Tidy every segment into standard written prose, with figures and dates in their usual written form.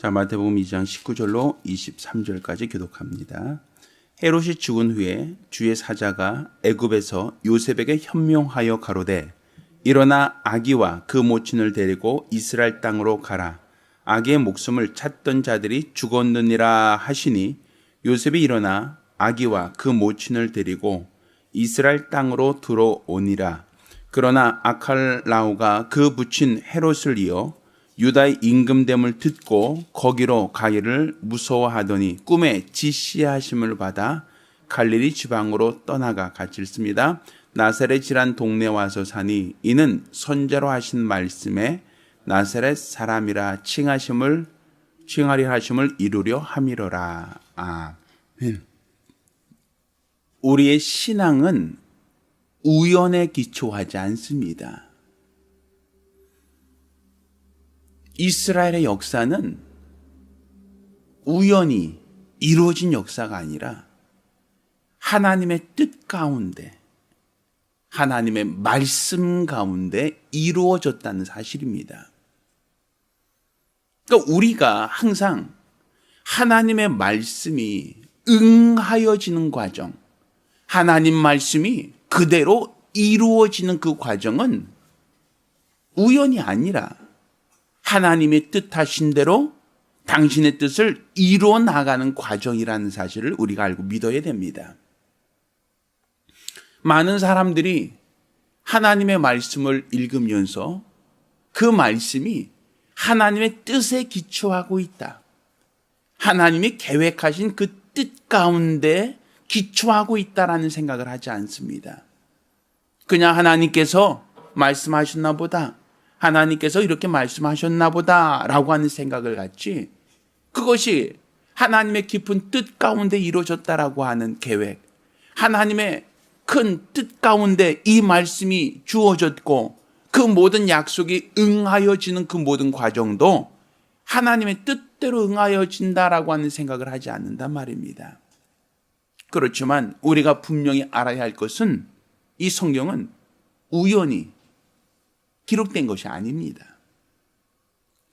자, 마태복음 2장 19절로 23절까지 교독합니다. 헤롯이 죽은 후에 주의 사자가 애굽에서 요셉에게 현명하여 가로되 일어나 아기와 그 모친을 데리고 이스라엘 땅으로 가라. 아기의 목숨을 찾던 자들이 죽었느니라 하시니 요셉이 일어나 아기와 그 모친을 데리고 이스라엘 땅으로 들어오니라. 그러나 아칼라오가 그 부친 헤롯을 이어 유다의 임금됨을 듣고 거기로 가기를 무서워하더니 꿈에 지시하심을 받아 갈릴리 지방으로 떠나가 같이 읽습니다. 나사렛이란 동네 와서 사니 이는 선자로 하신 말씀에 나사렛 사람이라 칭하리 하심을 이루려 함이로라. 아멘. 우리의 신앙은 우연에 기초하지 않습니다. 이스라엘의 역사는 우연히 이루어진 역사가 아니라 하나님의 뜻 가운데, 하나님의 말씀 가운데 이루어졌다는 사실입니다. 그러니까 우리가 항상 하나님의 말씀이 응하여지는 과정, 하나님 말씀이 그대로 이루어지는 그 과정은 우연이 아니라 하나님의 뜻하신 대로 당신의 뜻을 이루어 나가는 과정이라는 사실을 우리가 알고 믿어야 됩니다. 많은 사람들이 하나님의 말씀을 읽으면서 그 말씀이 하나님의 뜻에 기초하고 있다. 하나님이 계획하신 그 뜻 가운데 기초하고 있다라는 생각을 하지 않습니다. 그냥 하나님께서 말씀하셨나 보다. 하나님께서 이렇게 말씀하셨나 보다 라고 하는 생각을 갖지, 그것이 하나님의 깊은 뜻 가운데 이루어졌다라고 하는 계획, 하나님의 큰 뜻 가운데 이 말씀이 주어졌고 그 모든 약속이 응하여지는 그 모든 과정도 하나님의 뜻대로 응하여진다라고 하는 생각을 하지 않는단 말입니다. 그렇지만 우리가 분명히 알아야 할 것은 이 성경은 우연히 기록된 것이 아닙니다.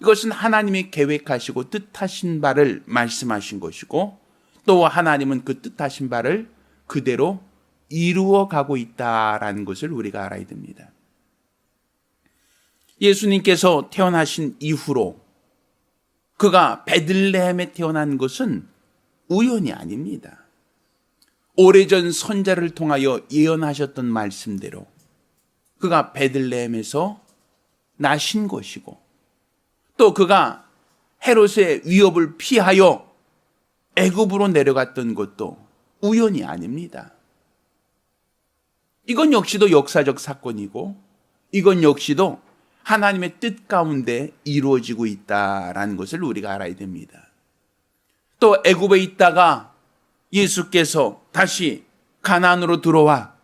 이것은 하나님이 계획하시고 뜻하신 바를 말씀하신 것이고 또 하나님은 그 뜻하신 바를 그대로 이루어 가고 있다라는 것을 우리가 알아야 됩니다. 예수님께서 태어나신 이후로 그가 베들레헴에 태어난 것은 우연이 아닙니다. 오래전 선자를 통하여 예언하셨던 말씀대로 그가 베들레헴에서 나신 것이고 또 그가 헤롯의 위협을 피하여 애굽으로 내려갔던 것도 우연이 아닙니다. 이건 역시도 역사적 사건이고 이건 역시도 하나님의 뜻 가운데 이루어지고 있다라는 것을 우리가 알아야 됩니다. 또 애굽에 있다가 예수께서 다시 가나안으로 들어와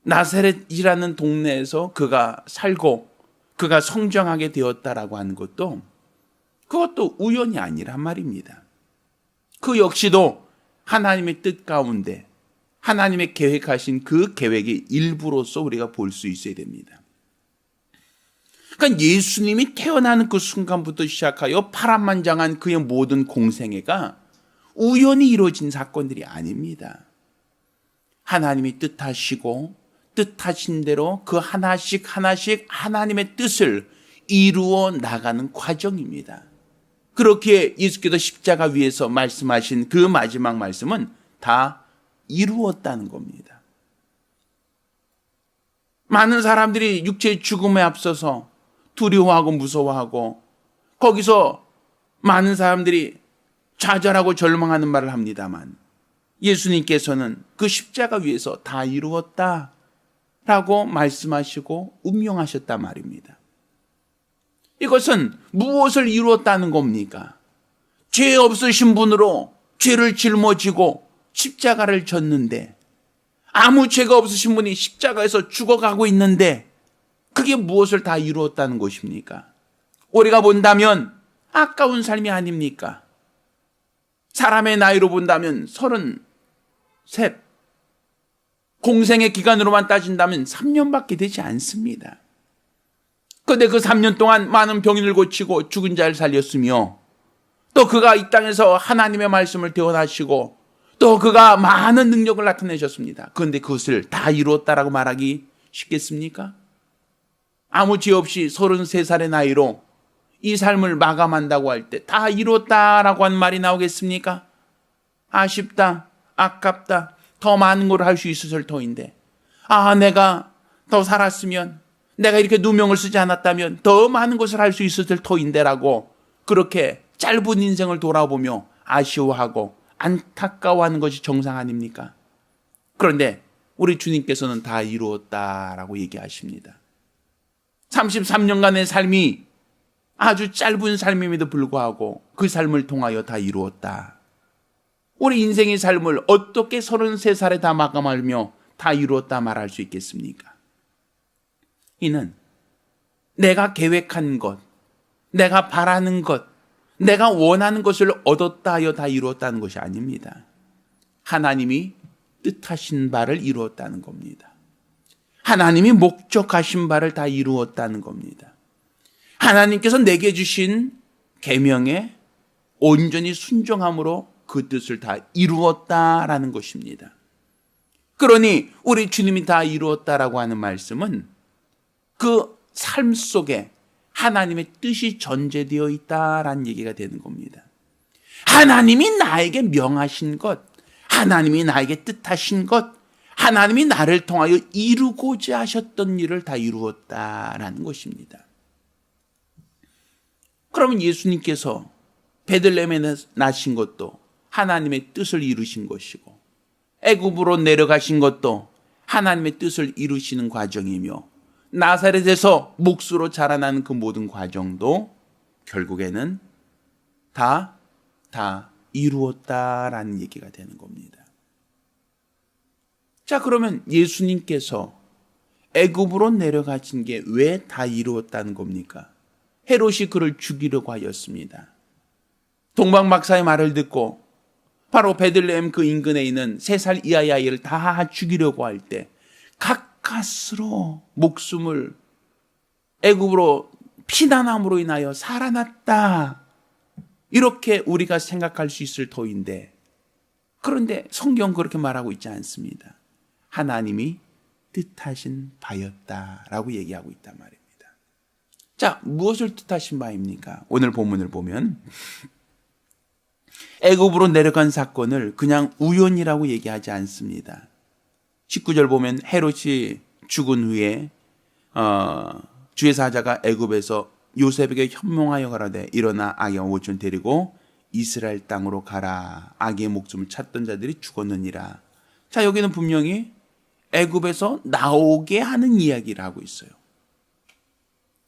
나사렛이라는 동네에서 그가 살고 그가 성장하게 되었다라고 하는 것도 그것도 우연이 아니란 말입니다. 그 역시도 하나님의 뜻 가운데 하나님의 계획하신 그 계획의 일부로서 우리가 볼 수 있어야 됩니다. 그러니까 예수님이 태어나는 그 순간부터 시작하여 파란만장한 그의 모든 공생애가 우연히 이루어진 사건들이 아닙니다. 하나님이 뜻하시고 뜻하신 대로 그 하나씩 하나님의 뜻을 이루어 나가는 과정입니다. 그렇기에 예수께서 십자가 위에서 말씀하신 그 마지막 말씀은 다 이루었다는 겁니다. 많은 사람들이 육체의 죽음에 앞서서 두려워하고 무서워하고 거기서 많은 사람들이 좌절하고 절망하는 말을 합니다만 예수님께서는 그 십자가 위에서 다 이루었다 라고 말씀하시고 운명하셨단 말입니다. 이것은 무엇을 이루었다는 겁니까? 죄 없으신 분으로 죄를 짊어지고 십자가를 졌는데 아무 죄가 없으신 분이 십자가에서 죽어가고 있는데 그게 무엇을 다 이루었다는 것입니까? 우리가 본다면 아까운 삶이 아닙니까? 사람의 나이로 본다면 33, 공생의 기간으로만 따진다면 3년밖에 되지 않습니다. 그런데 그 3년 동안 많은 병인을 고치고 죽은 자를 살렸으며 또 그가 이 땅에서 하나님의 말씀을 대언하시고 또 그가 많은 능력을 나타내셨습니다. 그런데 그것을 다 이루었다라고 말하기 쉽겠습니까? 아무 죄 없이 33살의 나이로 이 삶을 마감한다고 할 때 다 이루었다라고 하는 말이 나오겠습니까? 아쉽다, 아깝다, 더 많은 걸 할 수 있었을 터인데 내가 더 살았으면, 내가 이렇게 누명을 쓰지 않았다면 더 많은 것을 할 수 있었을 터인데라고 그렇게 짧은 인생을 돌아보며 아쉬워하고 안타까워하는 것이 정상 아닙니까? 그런데 우리 주님께서는 다 이루었다라고 얘기하십니다. 33년간의 삶이 아주 짧은 삶임에도 불구하고 그 삶을 통하여 다 이루었다. 우리 인생의 삶을 어떻게 33살에 다 마감하며 다 이루었다 말할 수 있겠습니까? 이는 내가 계획한 것, 내가 바라는 것, 내가 원하는 것을 얻었다 하여 다 이루었다는 것이 아닙니다. 하나님이 뜻하신 바를 이루었다는 겁니다. 하나님이 목적하신 바를 다 이루었다는 겁니다. 하나님께서 내게 주신 계명에 온전히 순종함으로 그 뜻을 다 이루었다라는 것입니다. 그러니 우리 주님이 다 이루었다라고 하는 말씀은 그 삶 속에 하나님의 뜻이 전제되어 있다라는 얘기가 되는 겁니다. 하나님이 나에게 명하신 것, 하나님이 나에게 뜻하신 것, 하나님이 나를 통하여 이루고자 하셨던 일을 다 이루었다라는 것입니다. 그러면 예수님께서 베들레헴에 나신 것도 하나님의 뜻을 이루신 것이고 애굽으로 내려가신 것도 하나님의 뜻을 이루시는 과정이며 나사렛에서 묵수로 자라나는 그 모든 과정도 결국에는 다 이루었다라는 얘기가 되는 겁니다. 자, 그러면 예수님께서 애굽으로 내려가신 게 왜 다 이루었다는 겁니까? 헤롯이 그를 죽이려고 하였습니다. 동방 박사의 말을 듣고 바로 베들레헴 그 인근에 있는 3살 이하의 아이를 다 죽이려고 할 때 가까스로 목숨을 애굽으로 피난함으로 인하여 살아났다. 이렇게 우리가 생각할 수 있을 터인데, 그런데 성경 그렇게 말하고 있지 않습니다. 하나님이 뜻하신 바였다라고 얘기하고 있단 말입니다. 자, 무엇을 뜻하신 바입니까? 오늘 본문을 보면 애굽으로 내려간 사건을 그냥 우연이라고 얘기하지 않습니다. 19절 보면 헤롯이 죽은 후에 주의 사자가 애굽에서 요셉에게 현몽하여 가라되 일어나 아기와 오촌 데리고 이스라엘 땅으로 가라. 아기의 목숨을 찾던 자들이 죽었느니라. 자, 여기는 분명히 애굽에서 나오게 하는 이야기를 하고 있어요.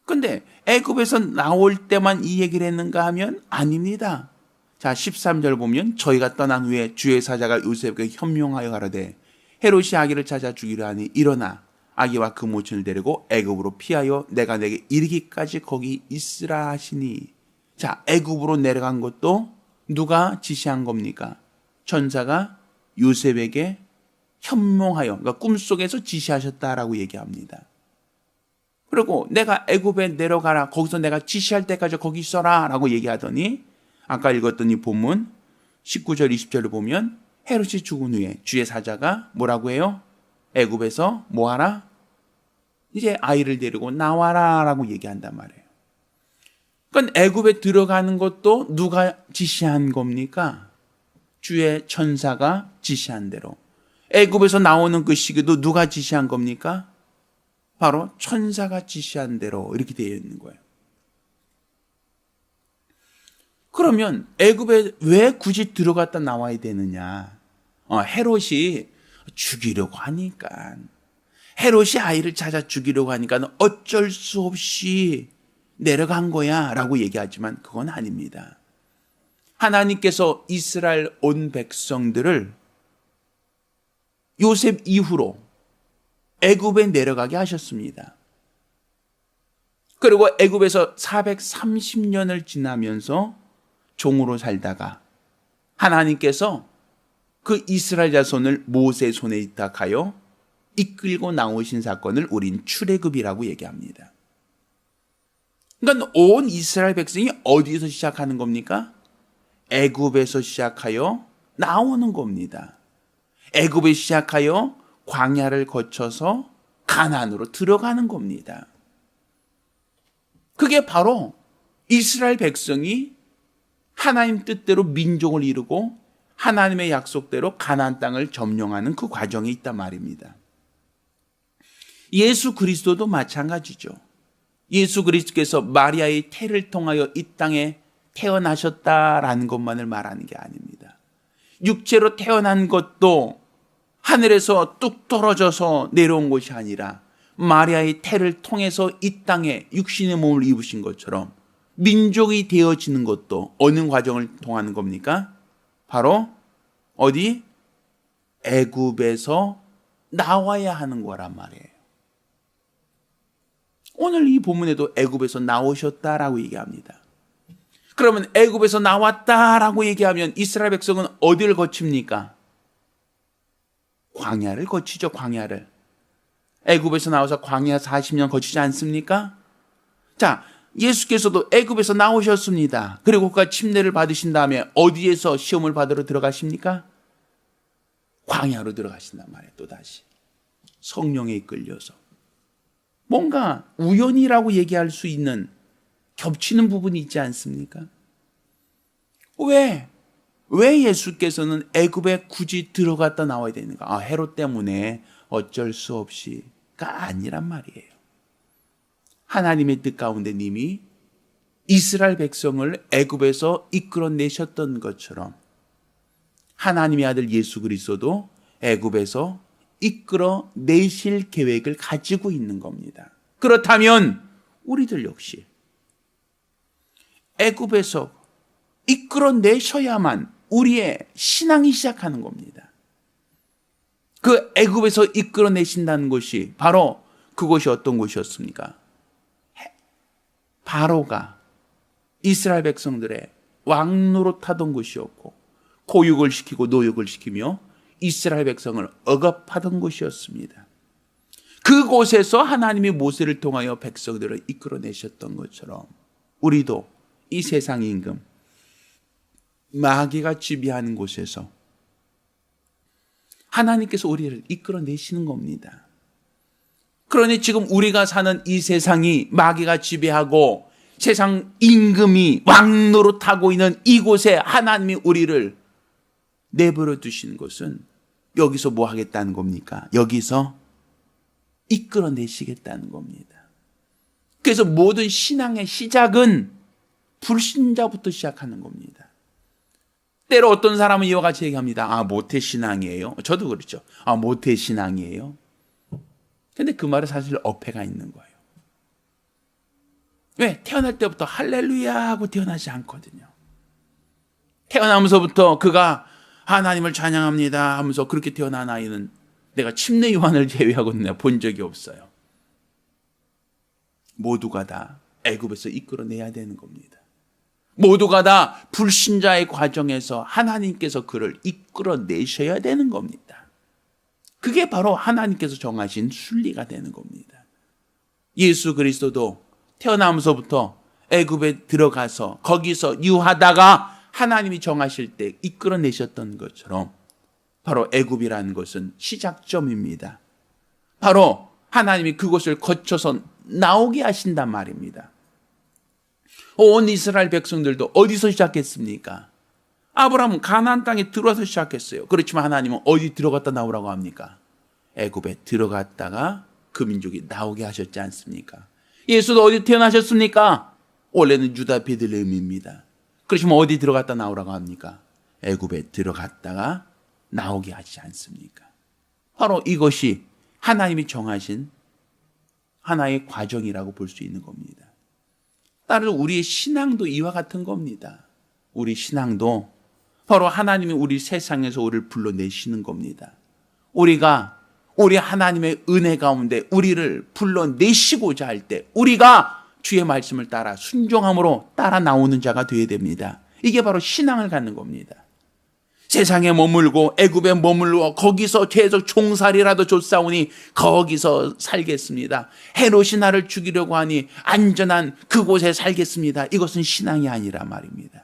근데 애굽에서 나올 때만 이 얘기를 했는가 하면 아닙니다. 자, 13절 보면 저희가 떠난 후에 주의 사자가 요셉에게 현명하여 가라되 헤롯이 아기를 찾아 죽이려 하니 일어나 아기와 그 모친을 데리고 애굽으로 피하여 내가 내게 이르기까지 거기 있으라 하시니. 자, 애굽으로 내려간 것도 누가 지시한 겁니까? 천사가 요셉에게 현몽하여, 그러니까 꿈속에서 지시하셨다라고 얘기합니다. 그리고 내가 애굽에 내려가라, 거기서 내가 지시할 때까지 거기 있어라 라고 얘기하더니 아까 읽었던 이 본문 19절 20절을 보면 헤롯이 죽은 후에 주의 사자가 뭐라고 해요? 애굽에서 뭐하라? 이제 아이를 데리고 나와라 라고 얘기한단 말이에요. 그러니까 애굽에 들어가는 것도 누가 지시한 겁니까? 주의 천사가 지시한 대로. 애굽에서 나오는 그 시기도 누가 지시한 겁니까? 바로 천사가 지시한 대로 이렇게 되어 있는 거예요. 그러면 애굽에 왜 굳이 들어갔다 나와야 되느냐? 헤롯이 죽이려고 하니까, 헤롯이 아이를 찾아 죽이려고 하니까 어쩔 수 없이 내려간 거야 라고 얘기하지만 그건 아닙니다. 하나님께서 이스라엘 온 백성들을 요셉 이후로 애굽에 내려가게 하셨습니다. 그리고 애굽에서 430년을 지나면서 종으로 살다가 하나님께서 그 이스라엘 자손을 모세의 손에 위탁하여 이끌고 나오신 사건을 우린 출애굽이라고 얘기합니다. 그러니까 온 이스라엘 백성이 어디에서 시작하는 겁니까? 애굽에서 시작하여 나오는 겁니다. 애굽에 시작하여 광야를 거쳐서 가나안으로 들어가는 겁니다. 그게 바로 이스라엘 백성이 하나님 뜻대로 민족을 이루고 하나님의 약속대로 가나안 땅을 점령하는 그 과정에 있단 말입니다. 예수 그리스도도 마찬가지죠. 예수 그리스도께서 마리아의 태를 통하여 이 땅에 태어나셨다라는 것만을 말하는 게 아닙니다. 육체로 태어난 것도 하늘에서 뚝 떨어져서 내려온 것이 아니라 마리아의 태를 통해서 이 땅에 육신의 몸을 입으신 것처럼 민족이 되어지는 것도 어느 과정을 통하는 겁니까? 바로 어디? 애굽에서 나와야 하는 거란 말이에요. 오늘 이 본문에도 애굽에서 나오셨다라고 얘기합니다. 그러면 애굽에서 나왔다라고 얘기하면 이스라엘 백성은 어디를 거칩니까? 광야를 거치죠, 광야를. 애굽에서 나와서 광야 40년 거치지 않습니까? 자, 예수께서도 애굽에서 나오셨습니다. 그리고 그가 침례를 받으신 다음에 어디에서 시험을 받으러 들어가십니까? 광야로 들어가신단 말이에요. 또다시 성령에 이끌려서. 뭔가 우연이라고 얘기할 수 있는 겹치는 부분이 있지 않습니까? 왜 예수께서는 애굽에 굳이 들어갔다 나와야 되는가? 헤롯 때문에 어쩔 수 없이가 아니란 말이에요. 하나님의 뜻 가운데 님이 이스라엘 백성을 애굽에서 이끌어내셨던 것처럼 하나님의 아들 예수 그리스도도 애굽에서 이끌어내실 계획을 가지고 있는 겁니다. 그렇다면 우리들 역시 애굽에서 이끌어내셔야만 우리의 신앙이 시작하는 겁니다. 그 애굽에서 이끌어내신다는 것이 바로 그것이 어떤 곳이었습니까? 바로가 이스라엘 백성들의 왕노릇하던 곳이었고 고육을 시키고 노역을 시키며 이스라엘 백성을 억압하던 곳이었습니다. 그곳에서 하나님이 모세를 통하여 백성들을 이끌어내셨던 것처럼 우리도 이 세상 임금 마귀가 지배하는 곳에서 하나님께서 우리를 이끌어내시는 겁니다. 그러니 지금 우리가 사는 이 세상이 마귀가 지배하고 세상 임금이 왕노릇하고 있는 이곳에 하나님이 우리를 내버려 두시는 것은 여기서 뭐 하겠다는 겁니까? 여기서 이끌어내시겠다는 겁니다. 그래서 모든 신앙의 시작은 불신자부터 시작하는 겁니다. 때로 어떤 사람은 이와 같이 얘기합니다. 모태신앙이에요. 저도 그렇죠. 모태신앙이에요. 근데 그 말에 사실 어폐가 있는 거예요. 왜? 태어날 때부터 할렐루야 하고 태어나지 않거든요. 태어나면서부터 그가 하나님을 찬양합니다 하면서 그렇게 태어난 아이는 내가 침례 요한을 제외하고는 내가 본 적이 없어요. 모두가 다 애굽에서 이끌어내야 되는 겁니다. 모두가 다 불신자의 과정에서 하나님께서 그를 이끌어내셔야 되는 겁니다. 그게 바로 하나님께서 정하신 순리가 되는 겁니다. 예수 그리스도도 태어나면서부터 애굽에 들어가서 거기서 유하다가 하나님이 정하실 때 이끌어내셨던 것처럼 바로 애굽이라는 것은 시작점입니다. 바로 하나님이 그곳을 거쳐서 나오게 하신단 말입니다. 온 이스라엘 백성들도 어디서 시작했습니까? 아브라함은 가나안 땅에 들어와서 시작했어요. 그렇지만 하나님은 어디 들어갔다 나오라고 합니까? 애굽에 들어갔다가 그 민족이 나오게 하셨지 않습니까? 예수도 어디 태어나셨습니까? 원래는 유다 베들레헴입니다. 그렇지만 어디 들어갔다 나오라고 합니까? 애굽에 들어갔다가 나오게 하지 않습니까? 바로 이것이 하나님이 정하신 하나의 과정이라고 볼 수 있는 겁니다. 따라서 우리의 신앙도 이와 같은 겁니다. 우리 신앙도 바로 하나님이 우리 세상에서 우리를 불러내시는 겁니다. 우리가 우리 하나님의 은혜 가운데 우리를 불러내시고자 할 때 우리가 주의 말씀을 따라 순종함으로 따라 나오는 자가 되어야 됩니다. 이게 바로 신앙을 갖는 겁니다. 세상에 머물고 애굽에 머물러 거기서 계속 종살이라도 줬사오니 거기서 살겠습니다. 헤롯이 나를 죽이려고 하니 안전한 그곳에 살겠습니다. 이것은 신앙이 아니라 말입니다.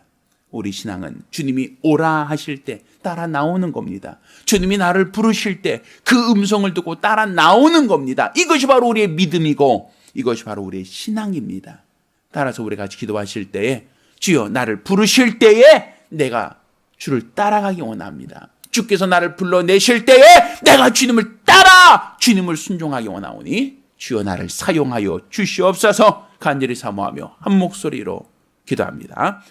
우리 신앙은 주님이 오라 하실 때 따라 나오는 겁니다. 주님이 나를 부르실 때 그 음성을 듣고 따라 나오는 겁니다. 이것이 바로 우리의 믿음이고 이것이 바로 우리의 신앙입니다. 따라서 우리가 기도하실 때에 주여 나를 부르실 때에 내가 주를 따라가기 원합니다. 주께서 나를 불러내실 때에 내가 주님을 따라 주님을 순종하기 원하오니 주여 나를 사용하여 주시옵소서 간절히 사모하며 한 목소리로 기도합니다.